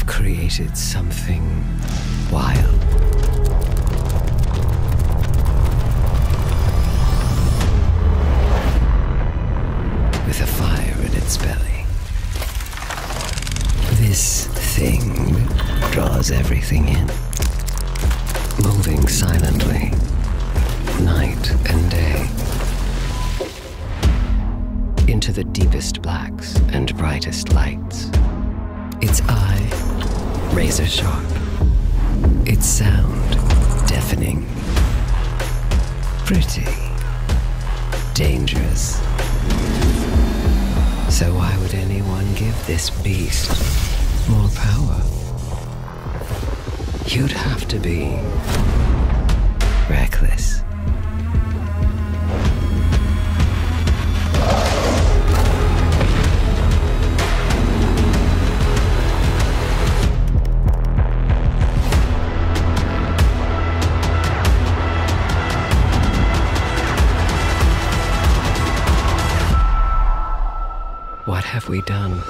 created something wild. With a fire in its belly. This thing draws everything in, moving silently, night and day, into the deepest blacks and brightest lights. Its eye, razor sharp. Its sound, deafening. Pretty. Dangerous. So why would anyone give this beast more power? You'd have to be reckless. What have we done?